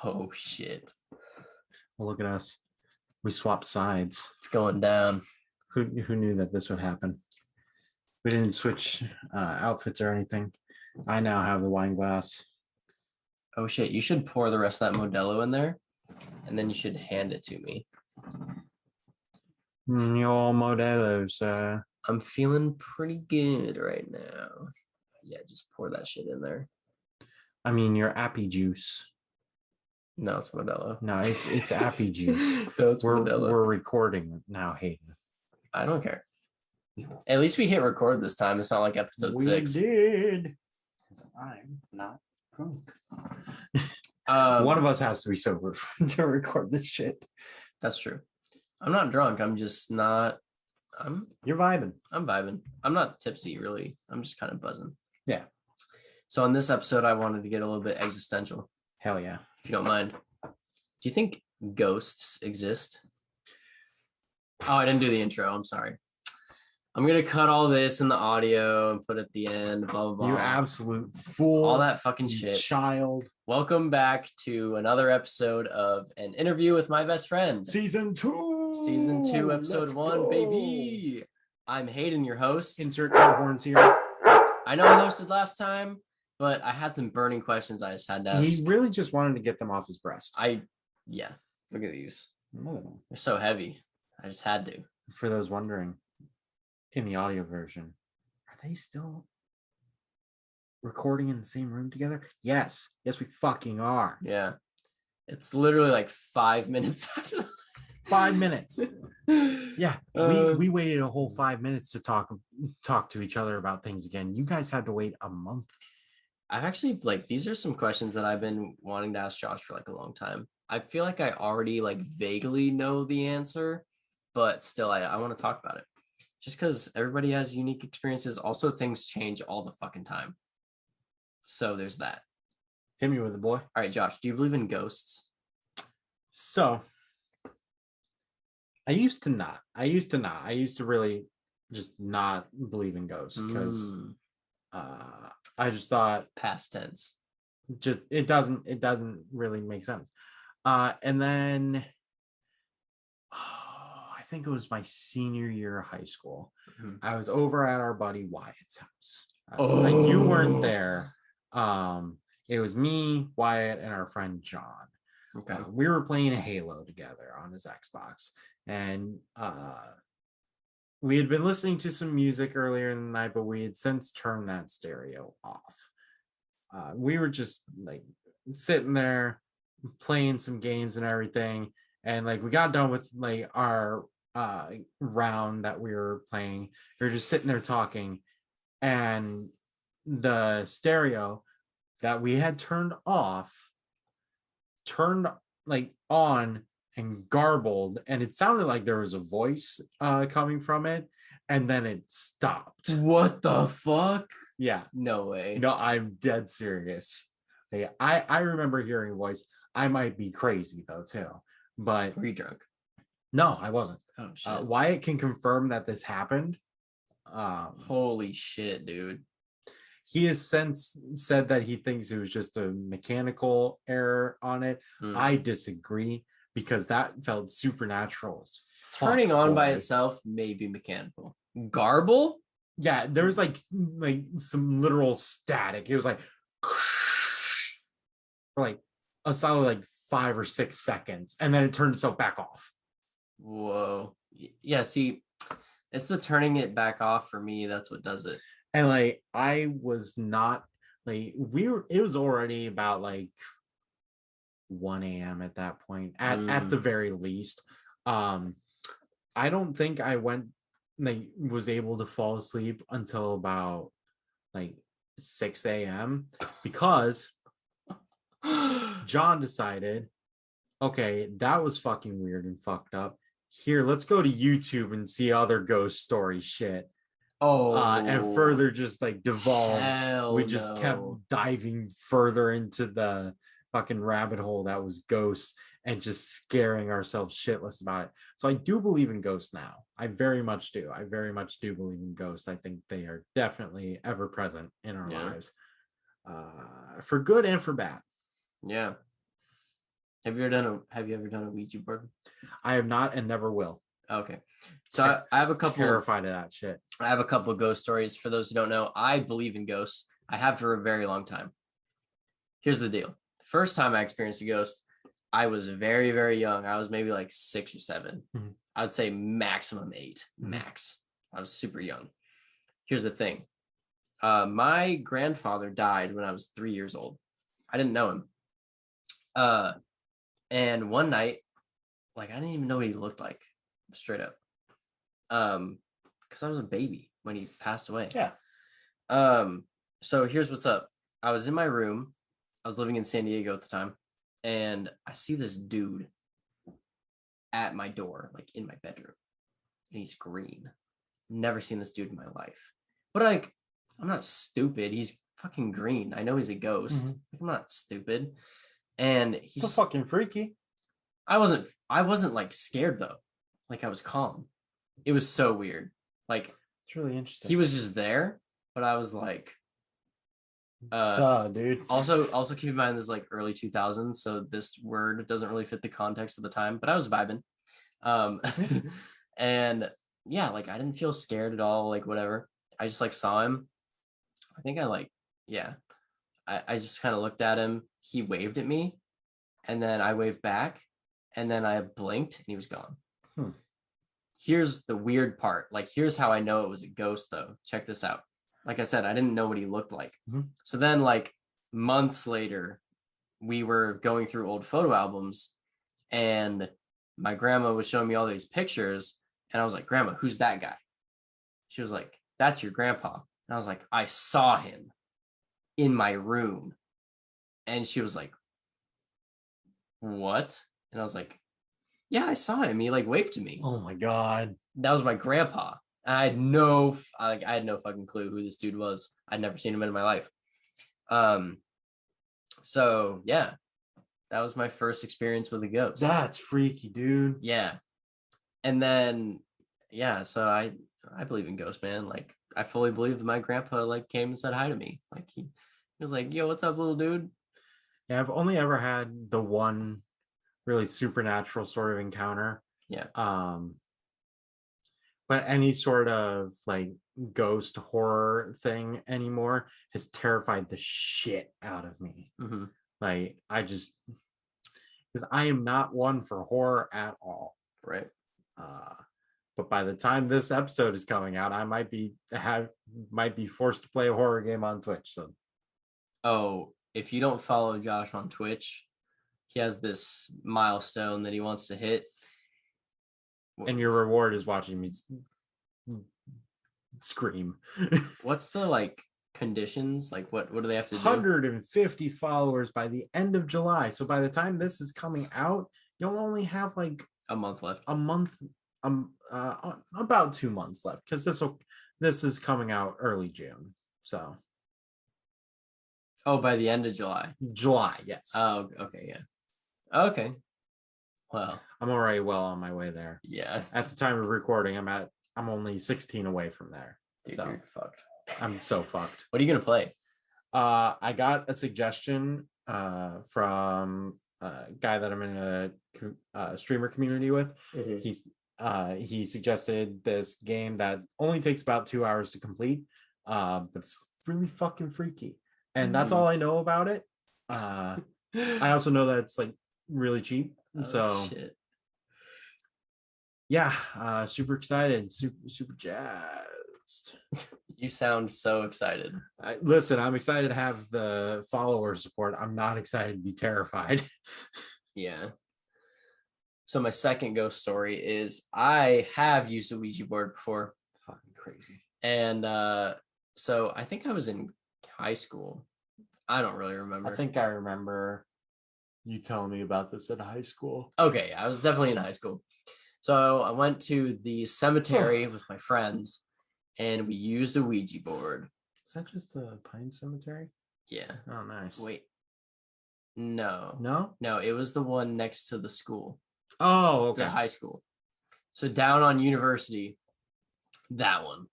Oh shit. Well, look at us. We swapped sides. It's going down. Who knew that this would happen? We didn't switch outfits or anything. I now have the wine glass. Oh shit. You should pour the rest of that Modelo in there, and then you should hand it to me. Your Modelo's. I'm feeling pretty good right now. Yeah, just pour that shit in there. I mean, your Appy juice. No, it's Modelo. No, it's Appy juice. No, it's Modelo. We're recording now, Hayden. I don't care. At least we hit record this time. It's not like episode 6. We did. I'm not drunk. One of us has to be sober to record this shit. That's true. I'm not drunk. I'm just not. You're vibing. I'm vibing. I'm not tipsy, really. I'm just kind of buzzing. Yeah. So on this episode, I wanted to get a little bit existential. Hell yeah. If you don't mind. Do you think ghosts exist? Oh, I didn't do the intro. I'm sorry. I'm going to cut all this in the audio and put it at the end, blah, blah, blah. You absolute fool. All that fucking shit. Child. Welcome back to another episode of An Interview with My Best Friend. Season 2. Season 2, episode 1, baby. I'm Hayden, your host. Insert air horns here. I know I hosted last time, but I had some burning questions I just had to ask. He really just wanted to get them off his breast. Yeah. Look at these. Oh. They're so heavy. I just had to. For those wondering, in the audio version, are they still recording in the same room together? Yes, we fucking are. Yeah, it's literally like 5 minutes after. 5 minutes. Yeah, we waited a whole 5 minutes to talk to each other about things again. You guys had to wait a month. I've actually these are some questions that I've been wanting to ask Josh for a long time. I feel like I already vaguely know the answer, but still I want to talk about it. Just because everybody has unique experiences. Also, things change all the fucking time. So there's that. Hit me with it, boy. All right, Josh, do you believe in ghosts? So, I used to not. I used to really just not believe in ghosts because I just thought past tense. Just it doesn't really make sense. And then I think it was my senior year of high school. Mm-hmm. I was over at our buddy Wyatt's house. You weren't there. It was me, Wyatt, and our friend John. Okay. We were playing Halo together on his Xbox, and we had been listening to some music earlier in the night, but we had since turned that stereo off. We were just sitting there playing some games and everything, and we got done with our round that we were playing. We were just sitting there talking, and the stereo that we had turned off turned on and garbled, and it sounded like there was a voice coming from it, and then it stopped. What the fuck? Yeah. No way. No, I'm dead serious. I remember hearing a voice. I might be crazy though too, but were you drunk? No, I wasn't. Oh shit. Wyatt can confirm that this happened. Holy shit, dude. He has since said that he thinks it was just a mechanical error on it. I disagree because that felt supernatural. Turning on by itself may be mechanical. Garble? Yeah, there was some literal static. It was for a solid 5 or 6 seconds, and then it turned itself back off. Whoa. Yeah, see, it's the turning it back off for me. That's what does it. And I was not it was already about 1 a.m. at that point, at the very least. I don't think I was able to fall asleep until about 6 a.m. because John decided, okay, that was fucking weird and fucked up. Here, let's go to YouTube and see other ghost story shit. And further just devolved. We just kept diving further into the fucking rabbit hole that was ghosts and just scaring ourselves shitless about it. So I do believe in ghosts now. I very much do. I very much do believe in ghosts. I think they are definitely ever present in our lives, for good and for bad. Yeah. Have you ever done a Ouija board? I have not and never will. Okay. So I have a couple Terrified of that shit. I have a couple of ghost stories. For those who don't know, I believe in ghosts. I have for a very long time. Here's the deal. First time I experienced a ghost, I was very, very young. I was maybe like 6 or 7. Mhm. I would say maximum 8. Mhm. Max. I was super young. Here's the thing. My grandfather died when I was 3 years old. I didn't know him. And one night, like I didn't even know what he looked like, straight up. Because I was a baby when he passed away. Yeah. So here's what's up. I was in my room. I was living in San Diego at the time, and I see this dude at my door, like in my bedroom, and he's green. Never seen this dude in my life. But like, I'm not stupid. He's fucking green. I know he's a ghost. Mhm. I'm not stupid. And So fucking freaky. I wasn't like scared though. Like I was calm. It was so weird. Like It's really interesting. he was just there, but I was like, dude. also keep in mind this is like early 2000s, so this word doesn't really fit the context of the time, but I was vibing. And yeah, like I didn't feel scared at all, like whatever. I just like saw him. I think I like, yeah. I just kind of looked at him. He waved at me, and then I waved back, and then I blinked and he was gone. Here's the weird part. Like, here's how I know it was a ghost, though. Check this out. Like I said, I didn't know what he looked like. So then, like, months later, we were going through old photo albums, and my grandma was showing me all these pictures, and I was like, Grandma, who's that guy? She was like, that's your grandpa. And I was like, I saw him in my room. And she was like, what? And I was like, yeah, I saw him. He like waved to me. Oh my god. That was my grandpa. I had I had no fucking clue who this dude was. I'd never seen him in my life. So yeah, that was my first experience with a ghost. That's freaky, dude. Yeah. And then yeah, so I believe in ghosts, man. Like I fully believe that my grandpa like came and said hi to me. Like he was like, yo, what's up, little dude? Yeah, I've only ever had the one really supernatural sort of encounter. Yeah. But any sort of like ghost horror thing anymore has terrified the shit out of me. Like I just, because I am not one for horror at all. Right. But by the time this episode is coming out, I might be forced to play a horror game on Twitch. So, oh, if you don't follow Josh on Twitch, he has this milestone that he wants to hit. And your reward is watching me scream. What's the like conditions? Like what do they have to do? 150 followers by the end of July. So by the time this is coming out, you'll only have like a month left. About 2 months left, because this is coming out early June. So by the end of July, yes. Oh, okay, yeah. Okay. Well, I'm already well on my way there. Yeah. At the time of recording, I'm only 16 away from there. Dude, so you're fucked. I'm so fucked. What are you gonna play? I got a suggestion from a guy that I'm in a streamer community with. He suggested this game that only takes about 2 hours to complete, but it's really fucking freaky. And that's all I know about it. I also know that it's like really cheap. So shit. Yeah, super excited, super jazzed. You sound so excited. Listen, I'm excited to have the follower support. I'm not excited to be terrified. Yeah. So my second ghost story is I have used a Ouija board before. Fucking crazy. And so I think I was in high school. I don't really remember. I think I remember you telling me about this in high school. Okay, I was definitely in high school. So I went to the cemetery with my friends, and we used a Ouija board. Is that just the Pine Cemetery? Yeah. Oh, nice. Wait. No. No, it was the one next to the school. Oh, okay. The high school. So down on University, that one.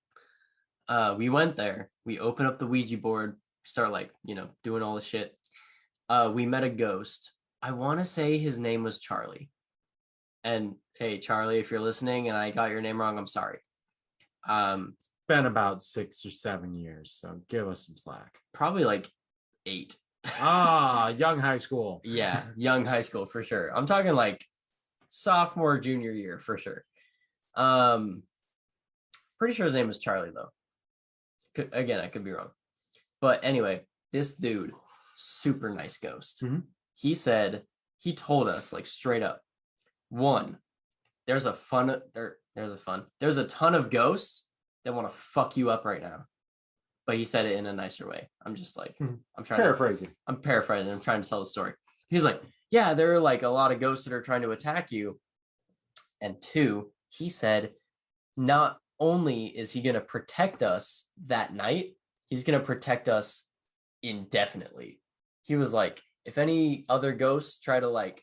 We went there. We opened up the Ouija board, start like, doing all the shit. We met a ghost. I want to say his name was Charlie. And hey, Charlie, if you're listening and I got your name wrong, I'm sorry. It's been about 6 or 7 years, so give us some slack. Probably like 8. Young high school. Yeah, young high school for sure. I'm talking like sophomore, junior year for sure. Pretty sure his name was Charlie though. Again, I could be wrong. But anyway, this dude, super nice ghost. Mm-hmm. He told us like straight up, one, there's a ton of ghosts that want to fuck you up right now. But he said it in a nicer way. I'm just like, I'm paraphrasing. I'm paraphrasing. I'm trying to tell the story. He's like, yeah, there are like a lot of ghosts that are trying to attack you. And 2, he said, not only is he going to protect us that night, he's going to protect us indefinitely. He was like, if any other ghosts try to like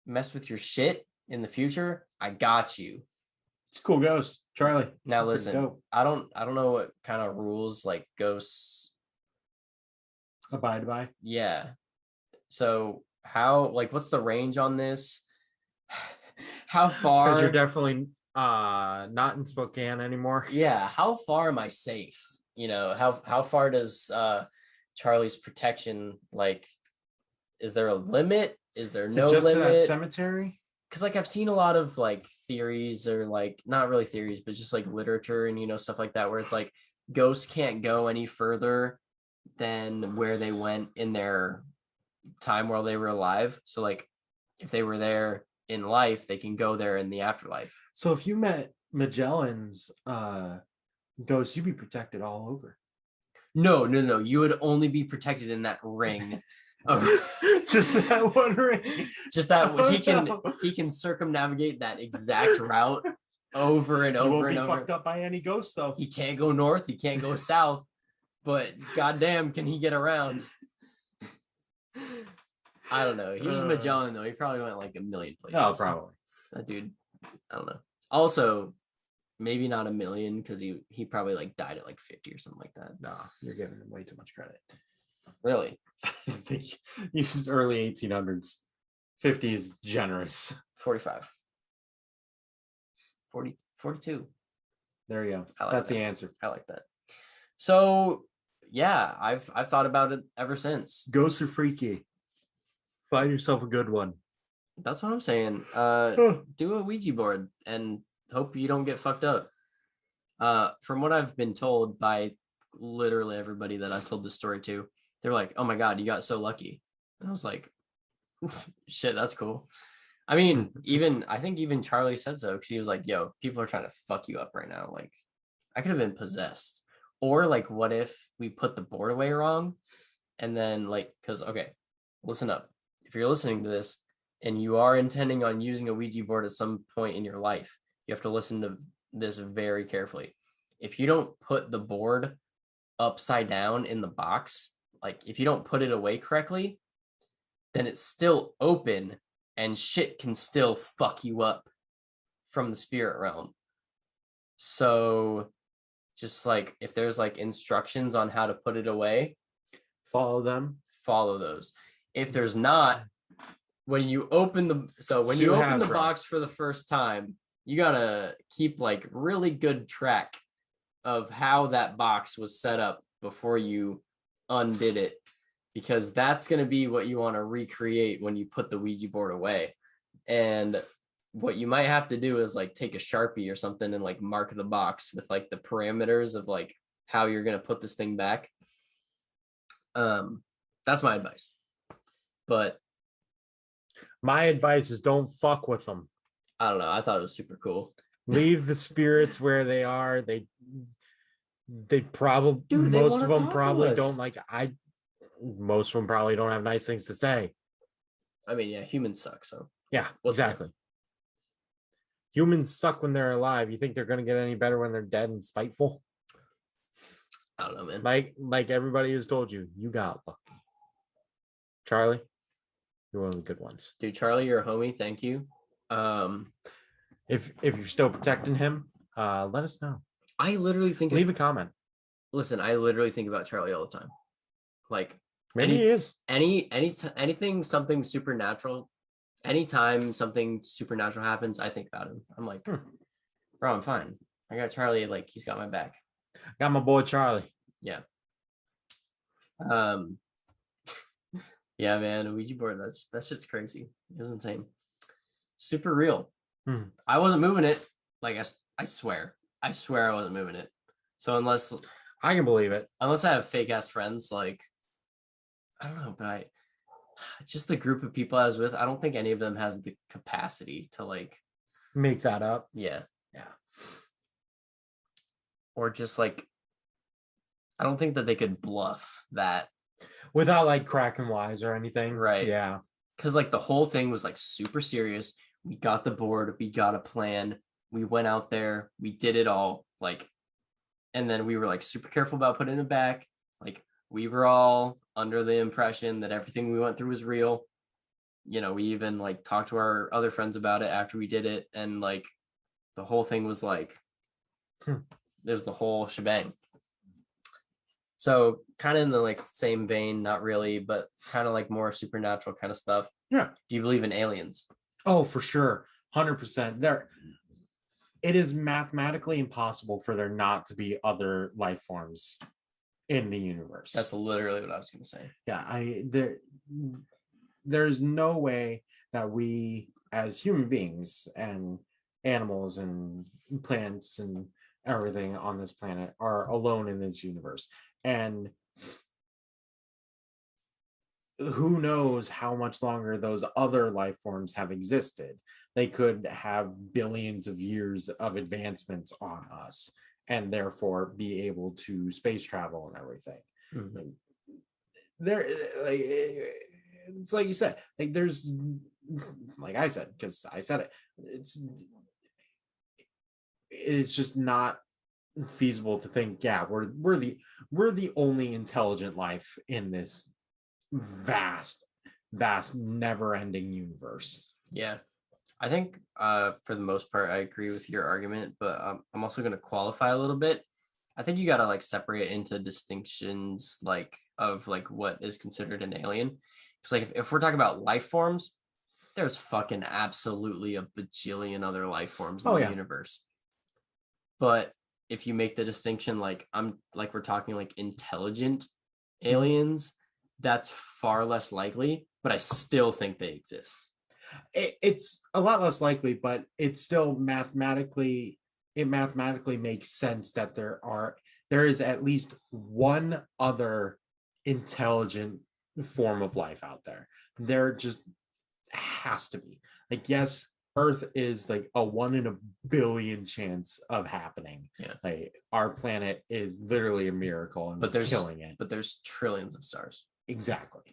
mess with your shit in the future, I got you. It's a cool ghost, Charlie. Now listen, I don't know what kind of rules like ghosts abide by. Yeah. So how, like, what's the range on this? How far? Because you're definitely not in Spokane anymore. Yeah. How far am I safe? You know, how far does Charlie's protection, like, is there a limit? Is there no just limit? To that cemetery? Because like I've seen a lot of like theories, or like not really theories, but just like literature and, you know, stuff like that, where it's like ghosts can't go any further than where they went in their time while they were alive. So like if they were there in life, they can go there in the afterlife. So if you met Magellan's ghost, you'd be protected all over. No. You would only be protected in that ring. Just that one ring. Just that he can circumnavigate that exact route over and over. He won't be fucked up by any ghost though. He can't go north, he can't go south, but goddamn, can he get around? I don't know. He was Magellan though. He probably went like a million places. Oh, probably. That dude, I don't know. Also, maybe not a million, because he probably like died at like 50 or something like that. Nah, you're giving him way too much credit. Really? I think he was early 1800s. 50 is generous. 45. 40, 42. There you go. Like That's that. the answer. I like that. So yeah, I've thought about it ever since. Ghosts are freaky. Find yourself a good one. That's what I'm saying. Do a Ouija board and hope you don't get fucked up. From what I've been told by literally everybody that I've told this story to, they're like, oh my God, you got so lucky. And I was like, shit, that's cool. I mean, I think even Charlie said so, because he was like, yo, people are trying to fuck you up right now. Like, I could have been possessed. Or like, what if we put the board away wrong? And then like, because, okay, listen up. If you're listening to this and you are intending on using a Ouija board at some point in your life, you have to listen to this very carefully. If you don't put the board upside down in the box, like if you don't put it away correctly, then it's still open and shit can still fuck you up from the spirit realm. So just like if there's like instructions on how to put it away, follow them. Follow those. If there's not, when you open the box for the first time, you gotta keep like really good track of how that box was set up before you undid it, because that's going to be what you want to recreate when you put the Ouija board away. And what you might have to do is like take a Sharpie or something and like mark the box with like the parameters of like how you're going to put this thing back. That's my advice. But my advice is don't fuck with them. I don't know. I thought it was super cool. Leave the spirits where they are. They probably, most of them probably don't like, most of them probably don't have nice things to say. I mean, yeah, humans suck. So yeah, exactly. Humans suck when they're alive. You think they're going to get any better when they're dead and spiteful? I don't know, man. Like everybody has told you, you got lucky. Charlie, you're one of the good ones. Dude, Charlie, you're a homie. Thank you. If you're still protecting him, let us know. I literally think leave a comment. Listen, I literally think about Charlie all the time. Like Maybe he is. Anything something supernatural. Anytime something supernatural happens, I think about him. I'm like, bro, I'm fine. I got Charlie. Like, he's got my back. Got my boy Charlie. Yeah. Um. Yeah, man. Ouija board. That shit's crazy. It was insane. Super real. I wasn't moving it. Like I swear I wasn't moving it. So unless I can believe it, I have fake ass friends, like I don't know, but I just the group of people I was with, I don't think any of them has the capacity to like make that up. Yeah. Yeah. Or just like I don't think that they could bluff that without like cracking wise or anything. Right. Yeah. Because like the whole thing was like super serious. We got the board, we got a plan, we went out there, we did it all, like, and then we were like super careful about putting it back. Like we were all under the impression that everything we went through was real. You know, we even like talked to our other friends about it after we did it, and like the whole thing was like there's the whole shebang. So kind of in the like same vein, not really, but kind of like more supernatural kind of stuff. Yeah. Do you believe in aliens? Oh, for sure. 100%. There, it is mathematically impossible for there not to be other life forms in the universe. That's literally what I was going to say. Yeah, there's no way that we as human beings and animals and plants and everything on this planet are alone in this universe. And who knows how much longer those other life forms have existed. They could have billions of years of advancements on us and therefore be able to space travel and everything. Mm-hmm. There, like, it's like you said, like there's, like I said, because I said it, it's just not feasible to think, yeah, we're the only intelligent life in this vast never-ending universe. Yeah, I think for the most part I agree with your argument, but I'm also going to qualify a little bit. I think you got to like separate into distinctions like of like what is considered an alien, because like if we're talking about life forms, there's fucking absolutely a bajillion other life forms in the universe. But if you make the distinction like we're talking like intelligent aliens, that's far less likely, but I still think they exist. It's a lot less likely, but it's still mathematically makes sense that there is at least one other intelligent form of life out there. There just has to be. Like, yes, Earth is like a 1 in a billion chance of happening. Yeah. Like our planet is literally a miracle, and we're killing it. But there's trillions of stars. Exactly.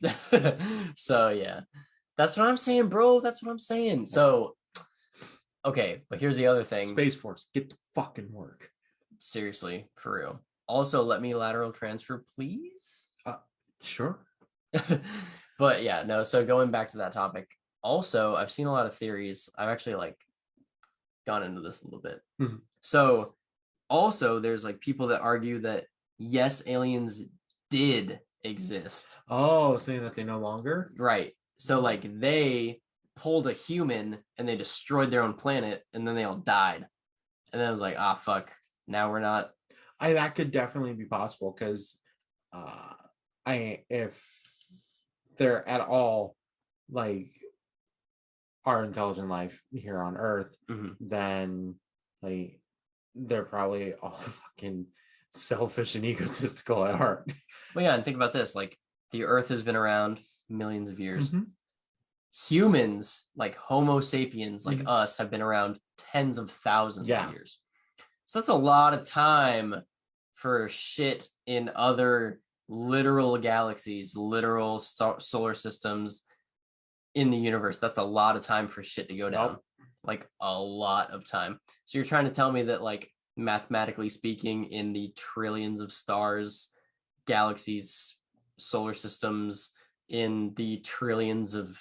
So yeah. That's what I'm saying, bro. That's what I'm saying. So okay, but here's the other thing. Space Force, get to fucking work. Seriously, for real. Also, let me lateral transfer, please. Sure. But yeah, no, so going back to that topic. Also, I've seen a lot of theories. I've actually like gone into this a little bit. Mm-hmm. So also there's like people that argue that yes, aliens did exist. Oh, saying that they no longer? Right. So like they pulled a human and they destroyed their own planet and then they all died. And then I was like, fuck. Now we're not. That could definitely be possible because if they're at all like our intelligent life here on Earth, then like they're probably all fucking selfish and egotistical at heart. Well, yeah, and think about this: like the Earth has been around millions of years. Humans, like Homo sapiens, like us, have been around tens of thousands of years. So that's a lot of time for shit in other literal galaxies, literal solar systems in the universe. That's a lot of time for shit to go down. Like a lot of time. So you're trying to tell me that like mathematically speaking, in the trillions of stars, galaxies, solar systems, in the trillions of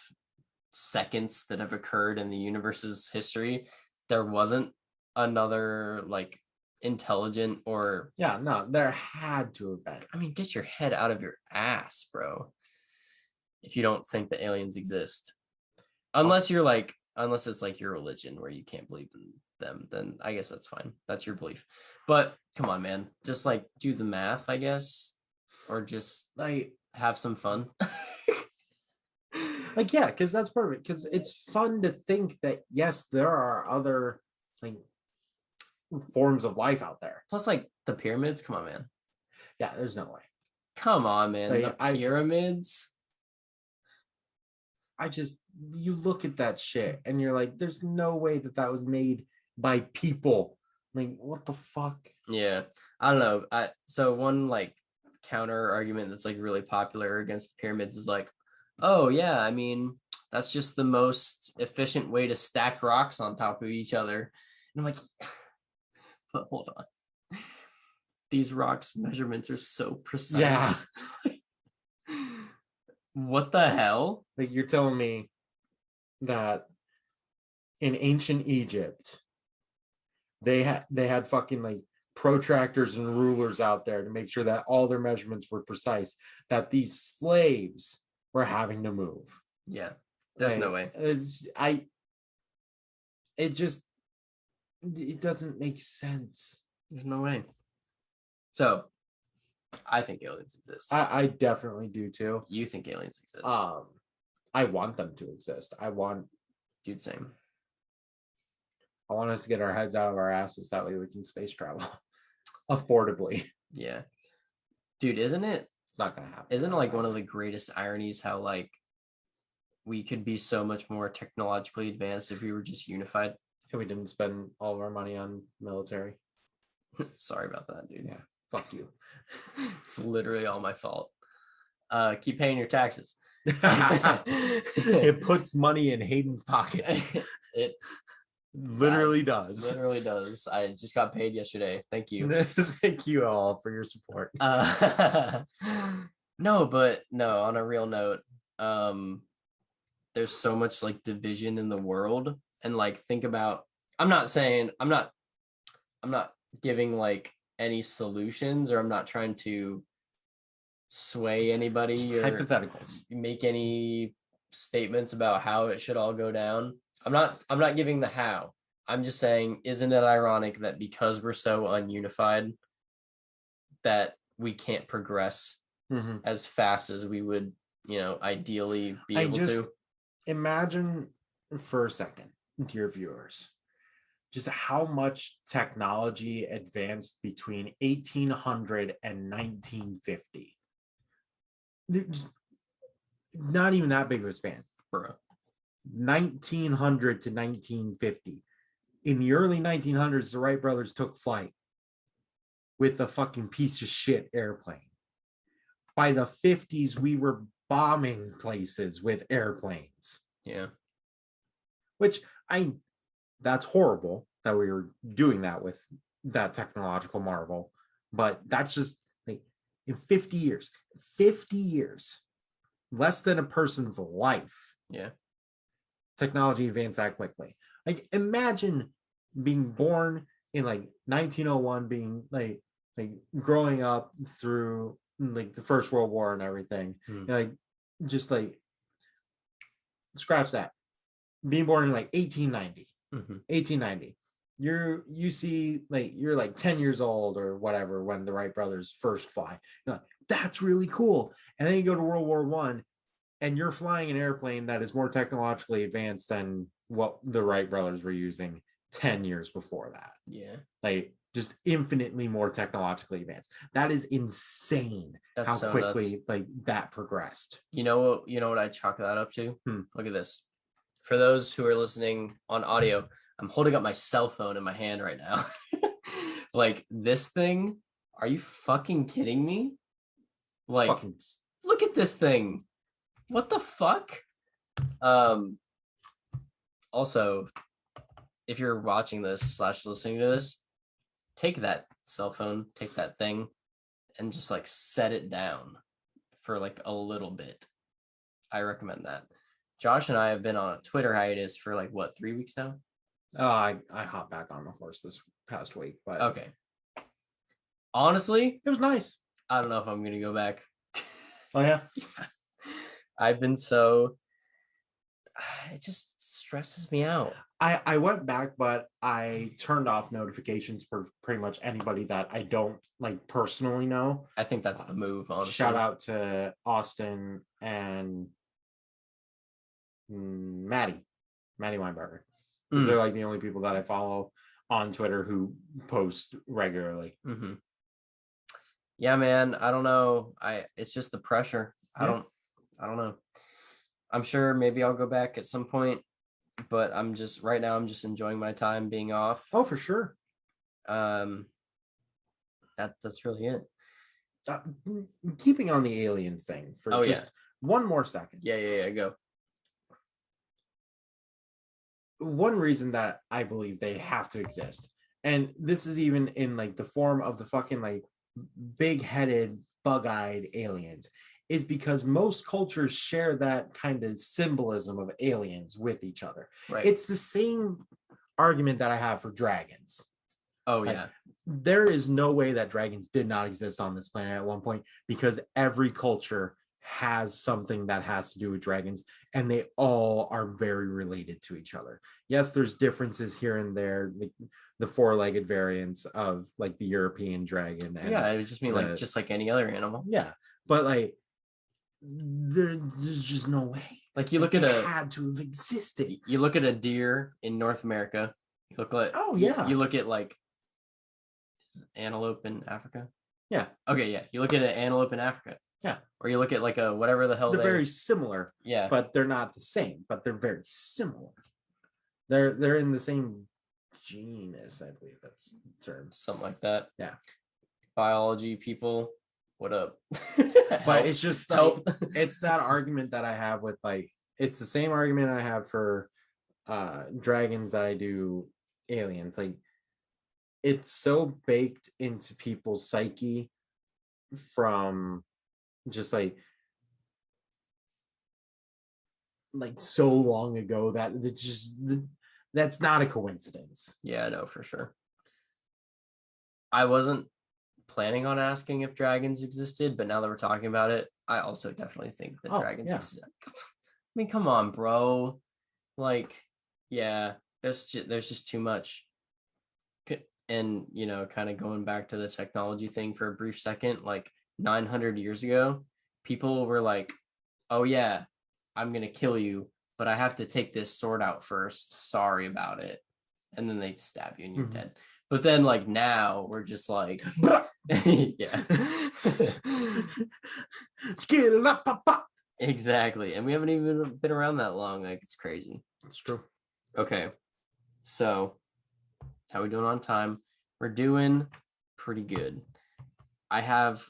seconds that have occurred in the universe's history, there wasn't another like intelligent or no, there had to have been. I mean, get your head out of your ass, bro. if you don't think that aliens exist. Unless you're like, unless it's like your religion where you can't believe in them, then I guess that's fine. That's your belief. But come on, man. Just like do the math, I guess. Or just like have some fun. like, yeah, because that's part of it. Because it's fun to think that yes, there are other like forms of life out there. Plus, like the pyramids. Come on, man. Yeah, there's no way. Come on, man. Like, The pyramids. I just, you look at that shit and you're like, there's no way that that was made by people. Like, what the fuck? Yeah, I don't know. So one like counter argument that's like really popular against the pyramids is like, oh yeah, I mean that's just the most efficient way to stack rocks on top of each other. And I'm like, but hold on, these rocks measurements are so precise. Yeah. What the hell? Like, you're telling me that in ancient Egypt, they had fucking like protractors and rulers out there to make sure that all their measurements were precise, that these slaves were having to move. Yeah, there's no way. It doesn't make sense. There's no way. So I think aliens exist. I definitely do too. You think aliens exist? I want them to exist. Dude, same. I want us to get our heads out of our asses. That way we can space travel affordably. Yeah. Dude, isn't it? It's not going to happen. Isn't it like one of the greatest ironies how like we could be so much more technologically advanced if we were just unified? And we didn't spend all of our money on military. Sorry about that, dude. Yeah. Fuck you. It's literally all my fault. Keep paying your taxes. It puts money in Hayden's pocket. It literally does. Literally does. I just got paid yesterday. Thank you. Thank you all for your support. No, but no, on a real note, there's so much like division in the world. And like think about, I'm not giving like any solutions, or I'm not trying to sway anybody or hypotheticals, make any statements about how it should all go down. I'm not giving the how. I'm just saying, isn't it ironic that because we're so ununified that we can't progress as fast as we would, ideally be able to? Imagine for a second, dear viewers, just how much technology advanced between 1800 and 1950. Not even that big of a span, bro. 1900 to 1950. In the early 1900s, the Wright brothers took flight with a fucking piece of shit airplane. By the 50s, we were bombing places with airplanes. Yeah. Which that's horrible that we were doing that with that technological marvel. But that's just like in 50 years, less than a person's life. Yeah. Technology advanced that quickly. Like, imagine being born in like 1901, being like growing up through like the First World War and everything. Like, just like scratch that. Being born in like 1890. 1890. You see, like, you're like 10 years old or whatever when the Wright brothers first fly. You're like, that's really cool. And then you go to World War One, and you're flying an airplane that is more technologically advanced than what the Wright brothers were using 10 years before that. Yeah. Like, just infinitely more technologically advanced. That is insane. That's how so quickly nuts. Like that progressed. You know what I chalk that up to? Look at this. For those who are listening on audio, I'm holding up my cell phone in my hand right now. Like, this thing, are you fucking kidding me? Like, look at this thing. What the fuck? Also, if you're watching this / listening to this, take that cell phone, take that thing, and just like set it down for like a little bit. I recommend that. Josh and I have been on a Twitter hiatus for like 3 weeks now? I hopped back on the horse this past week, but okay. Honestly, it was nice. I don't know if I'm gonna go back. Oh yeah. I've been so it just stresses me out. I went back, but I turned off notifications for pretty much anybody that I don't like personally know. I think that's the move, honestly. Shout out to Austin and Maddie Weinberger, because they're like the only people that I follow on Twitter who post regularly. Mm-hmm. Yeah, man. I don't know. It's just the pressure. Yeah. I don't know. I'm sure maybe I'll go back at some point, but right now I'm just enjoying my time being off. Oh, for sure. That's really it. Keeping on the alien thing for one more second. Yeah, go. One reason that I believe they have to exist, and this is even in like the form of the fucking like big-headed, bug-eyed aliens, is because most cultures share that kind of symbolism of aliens with each other. Right. It's the same argument that I have for dragons. Oh, like, yeah. There is no way that dragons did not exist on this planet at one point, because every culture has something that has to do with dragons, and they all are very related to each other. Yes, there's differences here and there, the four-legged variants of like the European dragon. And yeah, it would just mean like just like any other animal. Yeah, but like there's just no way. Like you look at had to have existed. You look at a deer in North America. You look at you look at like antelope in Africa. Yeah. Okay, yeah. You look at an antelope in Africa. Yeah. Or you look at like a whatever the hell they're very similar. Yeah. But they're not the same, but they're very similar. They're in the same genus, I believe that's the term. Something like that. Yeah. Biology people, what up? But it's just like it's that argument that I have with like it's the same argument I have for dragons that I do aliens. Like it's so baked into people's psyche from just like so long ago that it's just that's not a coincidence. Yeah, no, for sure. I wasn't planning on asking if dragons existed, but now that we're talking about it, I also definitely think that dragons exist. I mean, come on, bro. Like, yeah, there's just too much. And, you know, kind of going back to the technology thing for a brief second, like 900 years ago, people were like, oh yeah, I'm going to kill you, but I have to take this sword out first. Sorry about it. And then they stab you and you're dead. But then like now we're just like, yeah. Exactly. And we haven't even been around that long. Like it's crazy. It's true. Okay. So how are we doing on time? We're doing pretty good. I have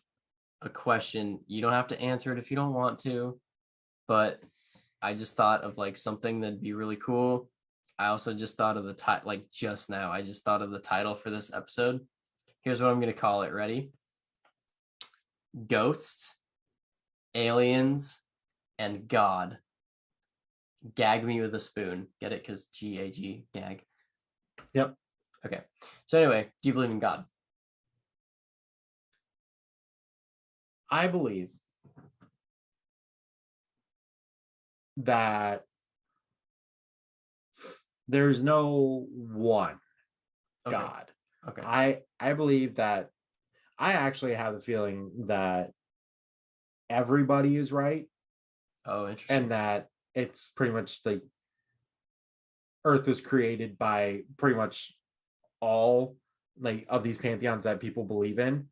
a question. You don't have to answer it if you don't want to, but I just thought of like something that'd be really cool. I also just thought of the title, like just now, I just thought of the title for this episode. Here's what I'm going to call it. Ready? Ghosts, Aliens, and God. Gag me with a spoon. Get it? Because GAG, gag. Yep. Okay. So anyway, do you believe in God? I believe that there's no one God. Okay. I believe that I actually have the feeling that everybody is right. Oh, interesting. And that it's pretty much like Earth was created by pretty much all like of these pantheons that people believe in.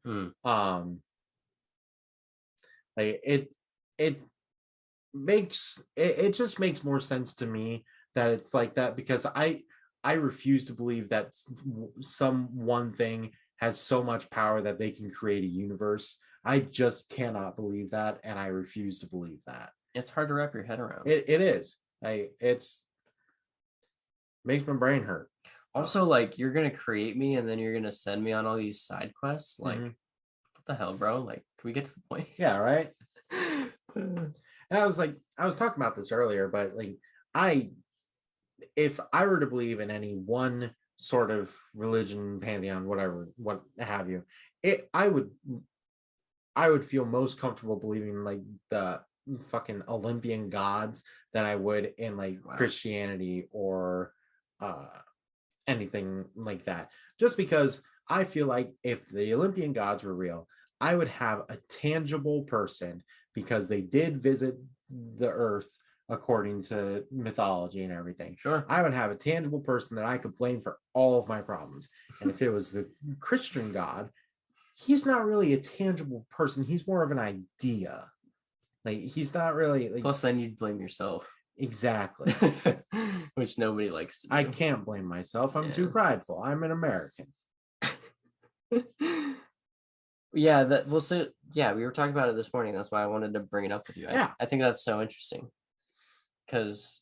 Like it just makes more sense to me that it's like that, because I refuse to believe that some one thing has so much power that they can create a universe. I just cannot believe that, and I refuse to believe that. It's hard to wrap your head around. It is. It's makes my brain hurt. Also, like, you're gonna create me and then you're gonna send me on all these side quests. Like, what the hell, bro? Like, can we get to the point? Yeah, right. And I was talking about this earlier, but like if I were to believe in any one sort of religion, pantheon, whatever, what have you, I would feel most comfortable believing like the fucking Olympian gods than I would in like Christianity or anything like that. Just because I feel like if the Olympian gods were real, I would have a tangible person because they did visit the earth according to mythology and everything. Sure. I would have a tangible person that I could blame for all of my problems. And if it was the Christian God, he's not really a tangible person. He's more of an idea. Like he's not really like. Plus, then you'd blame yourself. Exactly. Which nobody likes to do. I can't blame myself. I'm too prideful. I'm an American. Yeah, that well, so yeah, we were talking about it this morning. That's why I wanted to bring it up with you. I think that's so interesting. Because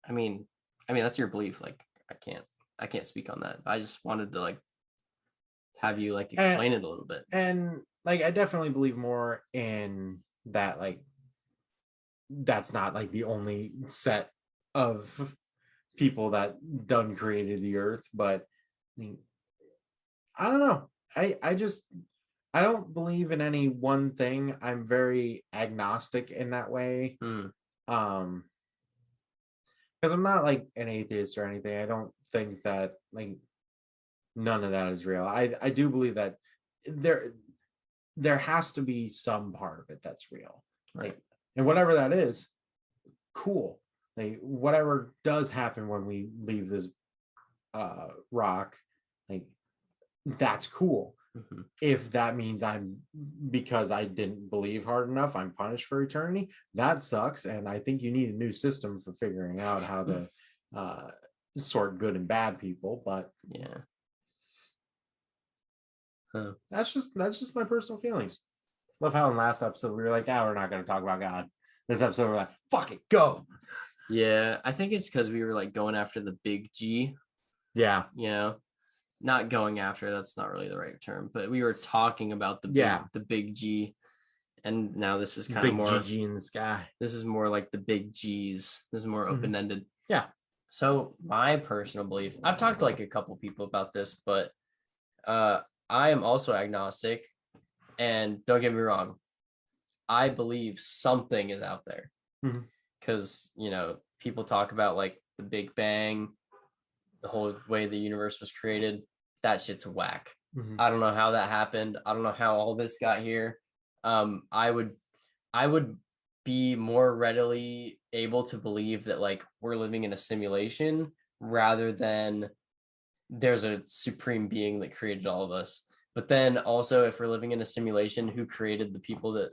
I mean that's your belief. Like I can't speak on that. I just wanted to like have you like explain it a little bit. And like I definitely believe more in that, like that's not like the only set of people that done created the earth, but I mean, I don't know. I don't believe in any one thing. I'm very agnostic in that way. Because I'm not like an atheist or anything. I don't think that like none of that is real. I do believe that there has to be some part of it that's real. Like, and whatever that is, cool. Like whatever does happen when we leave this rock, like that's cool. If that means because I didn't believe hard enough, I'm punished for eternity, that sucks. And I think you need a new system for figuring out how to sort good and bad people. But yeah, that's just my personal feelings. Love how in last episode we were like, we're not going to talk about God. This episode we're like, fuck it, go. Yeah, I think it's because we were like going after the big G. Yeah, you know, not going after, that's not really the right term, but we were talking about the big G, and now this is kind of more GG in the sky. This is more like the big G's. This is more open-ended. Yeah. So my personal belief, I've talked to like a couple people about this, but I am also agnostic, and don't get me wrong, I believe something is out there, because people talk about like the Big Bang, the whole way the universe was created. That shit's whack. I don't know how that happened. I don't know how all this got here. I would be more readily able to believe that like we're living in a simulation rather than there's a supreme being that created all of us. But then also, if we're living in a simulation, who created the people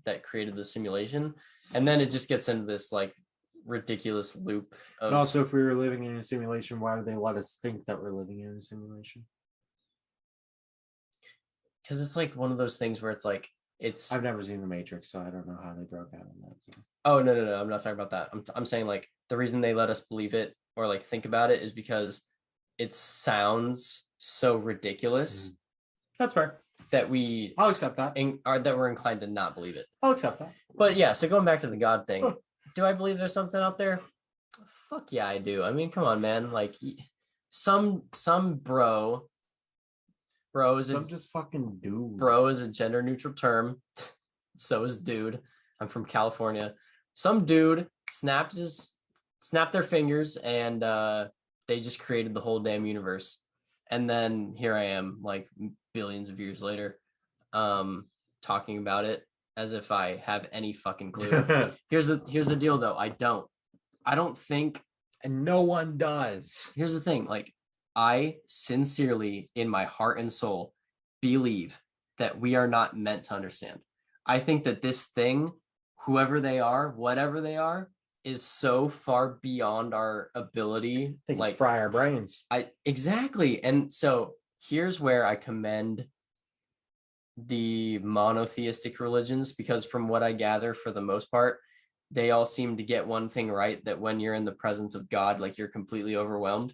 that created the simulation? And then it just gets into this like ridiculous loop of... And also, if we were living in a simulation, why would they let us think that we're living in a simulation? Because it's like one of those things where it's like I've never seen The Matrix, so I don't know how they broke out on that. So. Oh no, I'm not talking about that. I'm saying like the reason they let us believe it or like think about it is because it sounds so ridiculous. That's fair. That I'll accept that. That we're inclined to not believe it. I'll accept that. But yeah, so going back to the God thing, do I believe there's something out there? Fuck yeah, I do. I mean, come on, man. Like some bro is just fucking dude. Bro is a gender neutral term. So is dude. I'm from California. Some dude snapped their fingers and they just created the whole damn universe. And then here I am, like billions of years later, talking about it as if I have any fucking clue. Here's the deal though. I don't think, and no one does. Here's the thing, like I sincerely in my heart and soul believe that we are not meant to understand. I think that this thing, whoever they are, whatever they are, is so far beyond our ability. Like fry our brains. Exactly. And so here's where I commend the monotheistic religions, because from what I gather, for the most part, they all seem to get one thing right, that when you're in the presence of God, like you're completely overwhelmed.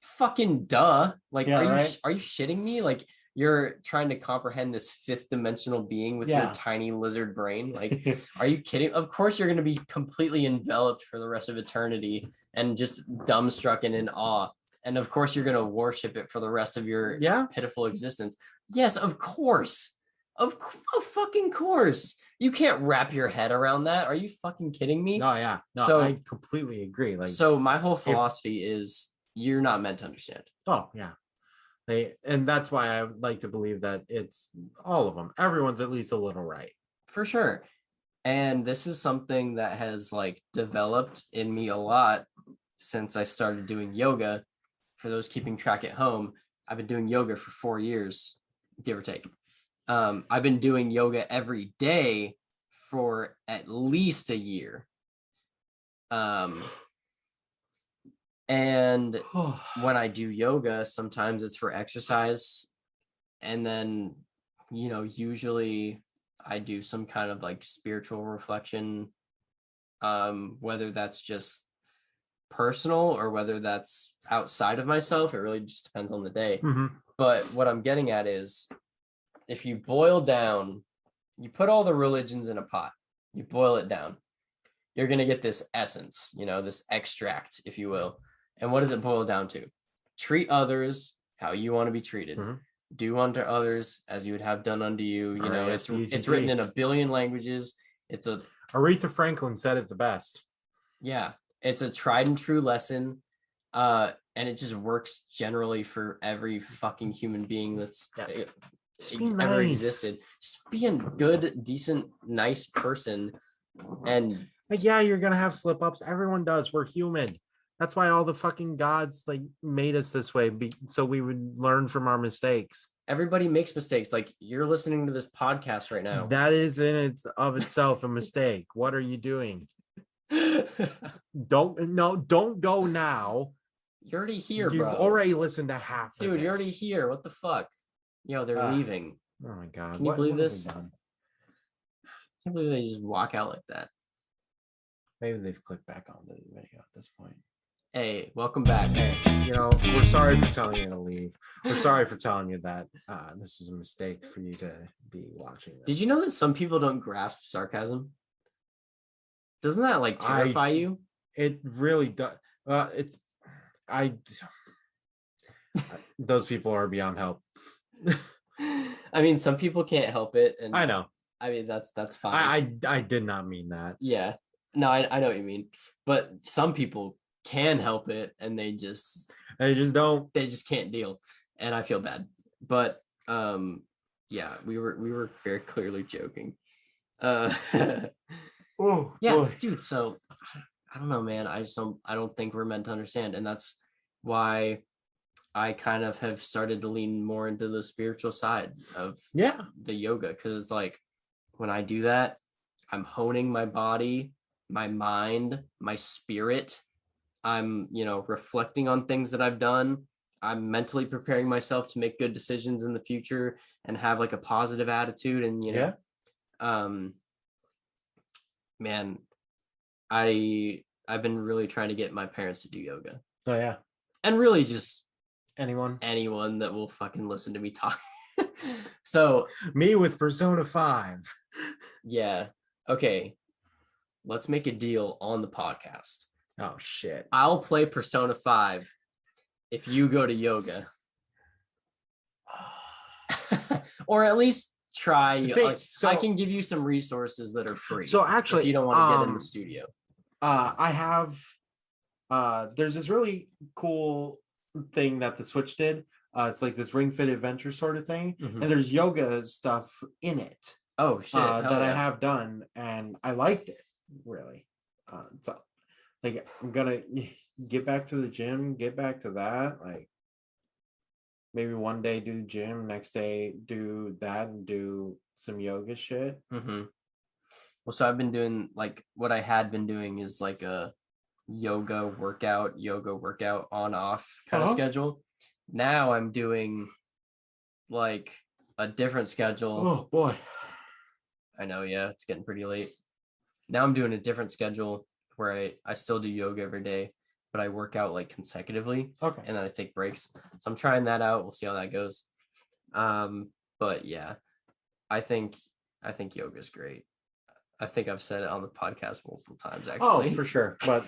Fucking duh. Like, are you shitting me? Like, you're trying to comprehend this fifth dimensional being with your tiny lizard brain. Like, are you kidding? Of course you're going to be completely enveloped for the rest of eternity and just dumbstruck and in awe. And of course you're going to worship it for the rest of your pitiful existence. Yes, of course. Of fucking course. You can't wrap your head around that. Are you fucking kidding me? No, yeah. No, So I completely agree. Like, so my whole if philosophy is you're not meant to understand. oh yeah. And that's why I like to believe that it's all of them. Everyone's at least a little right. For sure. And this is something that has like developed in me a lot since I started doing yoga. For those keeping track at home, I've been doing yoga for 4 years, give or take. I've been doing yoga every day for at least a year. And when I do yoga, sometimes it's for exercise. And then, usually I do some kind of like spiritual reflection, whether that's just personal or whether that's outside of myself. It really just depends on the day. Mm-hmm. But what I'm getting at is if you boil down, you put all the religions in a pot, you boil it down, you're going to get this essence, this extract, if you will. And what does it boil down to? Treat others how you want to be treated. Mm-hmm. Do unto others as you would have done unto you. It's written in a billion languages. It's a Aretha Franklin said it the best. Yeah, it's a tried and true lesson. And it just works generally for every fucking human being that's ever existed. Just be a good, decent, nice person. And like, yeah, you're gonna have slip ups. Everyone does. We're human. That's why all the fucking gods like made us this way, so we would learn from our mistakes. Everybody makes mistakes. Like you're listening to this podcast right now. That is in it of itself a mistake. What are you doing? Don't go now. You're already here, You've bro. already listened to half. Dude, you're already here. What the fuck? They're leaving. Oh my god! Can you believe this? I can't believe they just walk out like that. Maybe they've clicked back on the video at this point. Hey, welcome back. Hey, we're sorry for telling you to leave. We're sorry for telling you that this was a mistake for you to be watching this. Did you know that some people don't grasp sarcasm? Doesn't that like terrify you? It really does. Those people are beyond help. I mean, some people can't help it, and I know. I mean, that's fine. I did not mean that. Yeah, no, I know what you mean, but some people can help it, and they just don't. They just can't deal, and I feel bad. But yeah, we were very clearly joking. Oh yeah, boy. Dude. So I don't know, man. I don't think we're meant to understand, and that's why I kind of have started to lean more into the spiritual side of the yoga, because it's like when I do that, I'm honing my body, my mind, my spirit. I'm, reflecting on things that I've done. I'm mentally preparing myself to make good decisions in the future and have like a positive attitude. And man, I've been really trying to get my parents to do yoga. Oh yeah. And really just anyone that will fucking listen to me talk. So me with Persona 5. Yeah. Okay. Let's make a deal on the podcast. Oh shit. I'll play Persona 5 if you go to yoga. Or at least try. I can give you some resources that are free. So actually, if you don't want to get in the studio. I have there's this really cool thing that the Switch did. It's like this Ring Fit Adventure sort of thing. Mm-hmm. And there's yoga stuff in it. Oh shit. That I have done, and I liked it really. So like I'm gonna get back to the gym, get back to that. Like maybe one day do gym, next day do that and do some yoga shit. Mm-hmm. Well, so I've been doing like what I had been doing is like a yoga workout on off kind of schedule. Now I'm doing like a different schedule. Oh boy. I know, yeah, it's getting pretty late. Now I'm doing a different schedule where I still do yoga every day, but I work out like consecutively. Okay. And then I take breaks. So I'm trying that out. We'll see how that goes. But yeah, I think yoga is great. I think I've said it on the podcast multiple times actually. Oh, for sure. But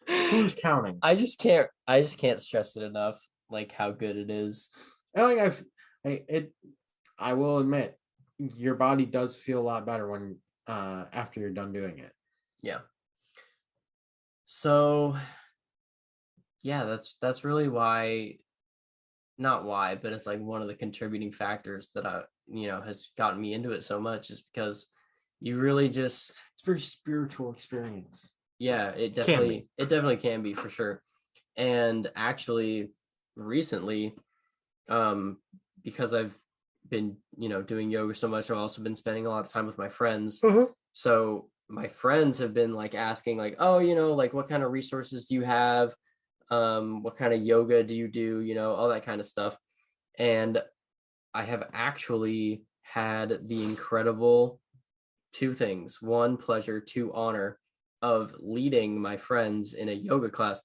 who's counting? I just can't stress it enough, like how good it is. I will admit, your body does feel a lot better when after you're done doing it. Yeah. So yeah, that's really why, not why, but it's like one of the contributing factors that has gotten me into it so much, is because you really just, It's a very spiritual experience. yeah, it definitely can be, for sure. And actually recently, because I've been, doing yoga so much, I've also been spending a lot of time with my friends. So my friends have been like asking, like, oh, like, what kind of resources do you have? What kind of yoga do you do? All that kind of stuff. And I have actually had the incredible two things: one, pleasure; two, honor of leading my friends in a yoga class.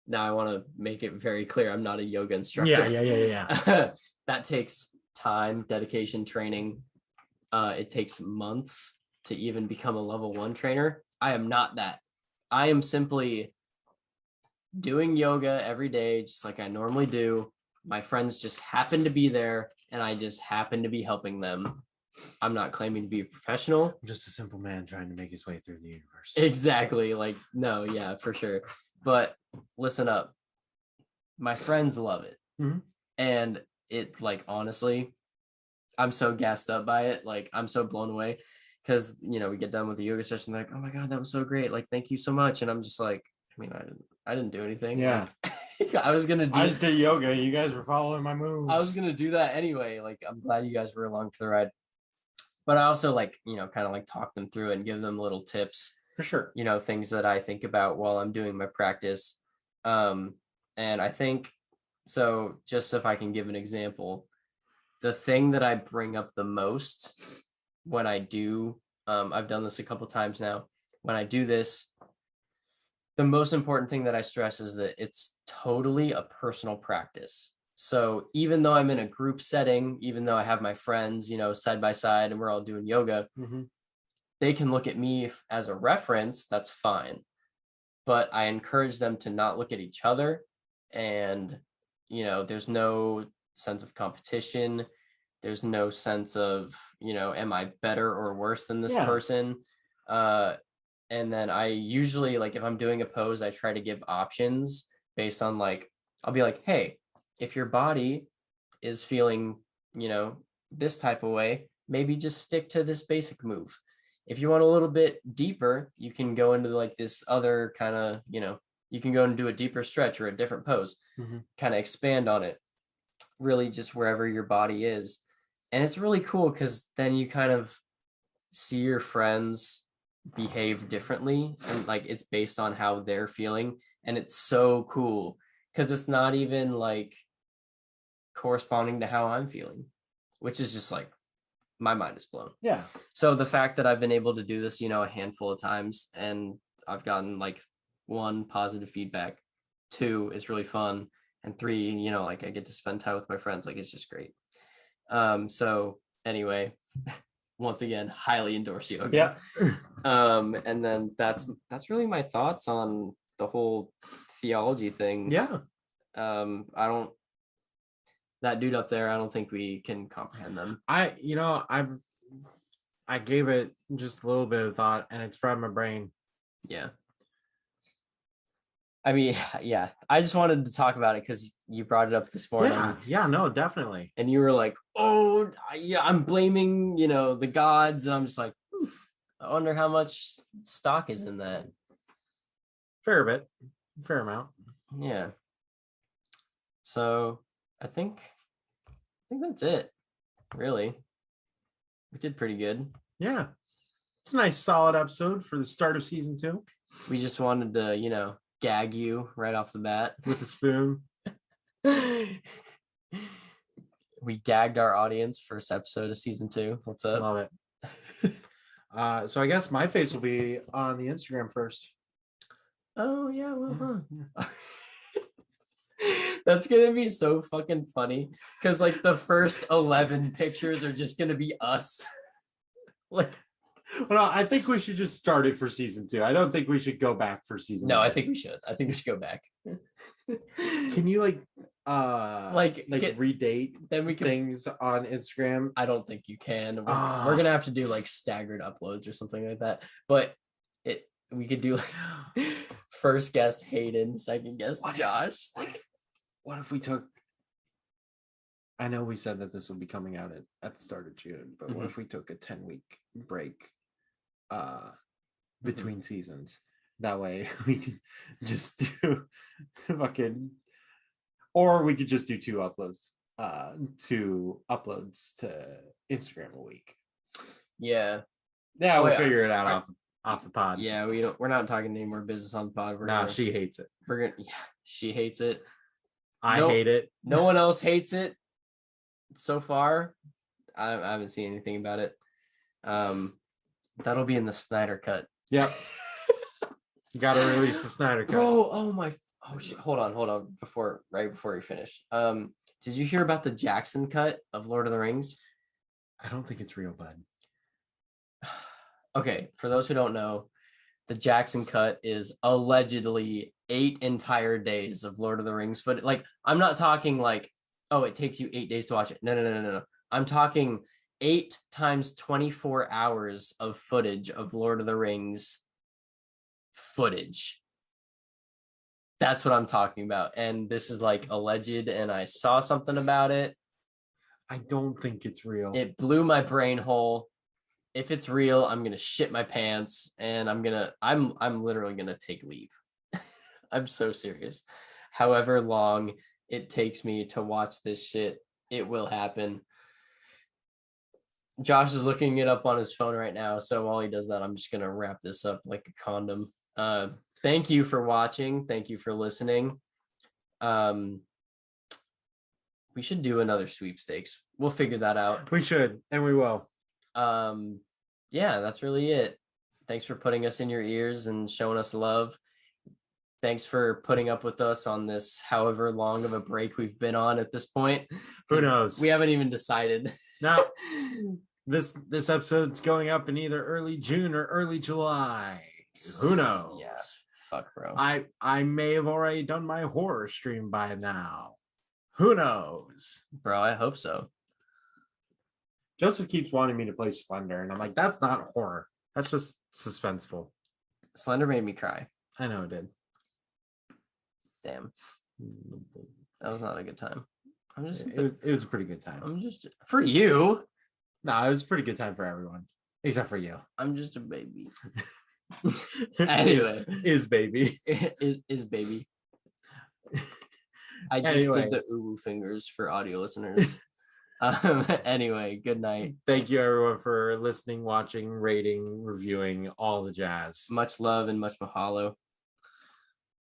Now, I want to make it very clear, I'm not a yoga instructor. Yeah. That takes time, dedication, training. It takes months to even become a level 1 trainer. I am not that. I am simply doing yoga every day, just like I normally do. My friends just happen to be there, and I just happen to be helping them. I'm not claiming to be a professional. I'm just a simple man trying to make his way through the universe. Exactly. Like, no, yeah, for sure. But listen up. My friends love it. Mhm. And it, like, honestly, I'm so gassed up by it. Like, I'm so blown away, because, we get done with the yoga session, like, oh my God, that was so great. Like, thank you so much. And I'm just like, I mean, I didn't do anything. Yeah. Like, I just did yoga. You guys were following my moves. I was going to do that anyway. Like, I'm glad you guys were along for the ride. But I also, like, kind of like talk them through it and give them little tips. For sure. Things that I think about while I'm doing my practice. And I think, so just if I can give an example, the thing that I bring up the most when I do, I've done this a couple times now, when I do this, the most important thing that I stress is that it's totally a personal practice. So even though I'm in a group setting, even though I have my friends, side by side, and we're all doing yoga, they can look at me as a reference. That's fine. But I encourage them to not look at each other. And, there's no sense of competition. There's no sense of, am I better or worse than this person? And then I usually, like, if I'm doing a pose, I try to give options based on, like, I'll be like, hey, if your body is feeling, this type of way, maybe just stick to this basic move. If you want a little bit deeper, you can go into like this other kind of, you can go and do a deeper stretch or a different pose, kind of expand on it, really just wherever your body is. And it's really cool, because then you kind of see your friends behave differently, and like it's based on how they're feeling. And it's so cool, because it's not even like corresponding to how I'm feeling, which is just like, my mind is blown. Yeah. So the fact that I've been able to do this, a handful of times, and I've gotten like 1, positive feedback, 2, is really fun, and 3, like I get to spend time with my friends. Like, it's just great. So anyway, once again, highly endorse yoga. Yeah. And then that's really my thoughts on the whole theology thing. Yeah. That dude up there, I don't think we can comprehend them. I gave it just a little bit of thought, and it's fried my brain. Yeah. I mean, yeah, I just wanted to talk about it because you brought it up this morning. Yeah, no, definitely. And you were like, oh, yeah, I'm blaming, the gods. And I'm just like, I wonder how much stock is in that. Fair amount. Yeah. So I think that's it, really. We did pretty good. Yeah. It's a nice solid episode for the start of season 2. We just wanted to, gag you right off the bat with a spoon. We gagged our audience first episode of season 2. What's up? Love it. So I guess my face will be on the Instagram first. Oh yeah, well, huh. That's gonna be so fucking funny, because like the first 11 pictures are just gonna be us. Like, well, I think we should just start it for season 2. I don't think we should go back for season 1. I think we should. I think we should go back. Can you like Like, redate then we can. things on Instagram. I don't think you can. We're gonna have to do like staggered uploads or something like that. But we could do like first guest Hayden, second guest Josh. What if we took? I know we said that this would be coming out at the start of June, but what if we took a 10-week break between seasons? That way we could just do fucking, or we could just do two uploads to Instagram a week. Yeah. We'll figure it out off the pod. Yeah, we're not talking any more business on the pod. She hates it. She hates it. I hate it. No one else hates it so far. I haven't seen anything about it. That'll be in the Snyder cut. Yep. Gotta release the Snyder cut. Bro, shit. Hold on. Right before you finish. Did you hear about the Jackson cut of Lord of the Rings? I don't think it's real, bud. Okay, for those who don't know, the Jackson cut is allegedly 8 entire days of Lord of the Rings. But like, I'm not talking like, oh, it takes you 8 days to watch it. No. I'm talking 8 times 24 hours of footage of Lord of the Rings footage. That's what I'm talking about. And this is like alleged, and I saw something about it. I don't think it's real. It blew my brain hole. If it's real, I'm gonna shit my pants, and I'm literally gonna take leave. I'm so serious. However long it takes me to watch this shit, it will happen. Josh is looking it up on his phone right now, so while he does that, I'm just gonna wrap this up like a condom. Thank you for watching. Thank you for listening. We should do another sweepstakes. We'll figure that out. We should, and we will. Yeah, that's really it. Thanks for putting us in your ears and showing us love. Thanks for putting up with us on this however long of a break we've been on at this point. Who knows? We haven't even decided. Now, this episode's going up in either early June or early July. Who knows? Yeah, fuck, bro. I may have already done my horror stream by now. Who knows? Bro, I hope so. Joseph keeps wanting me to play Slender, and I'm like, that's not horror. That's just suspenseful. Slender made me cry. I know it did. Damn. That was not a good time. It was a pretty good time. I'm just for you. No, it was a pretty good time for everyone. Except for you. I'm just a baby. Anyway. Is baby. Is baby. I just did the uwu fingers for audio listeners. Anyway, good night. Thank you everyone for listening, watching, rating, reviewing, all the jazz. Much love and much mahalo.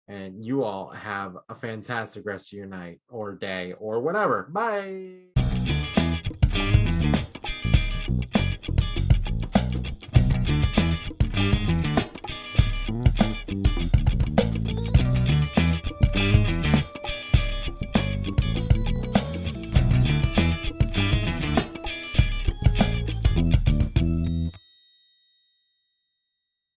And you all have a fantastic rest of your night or day or whatever. Bye.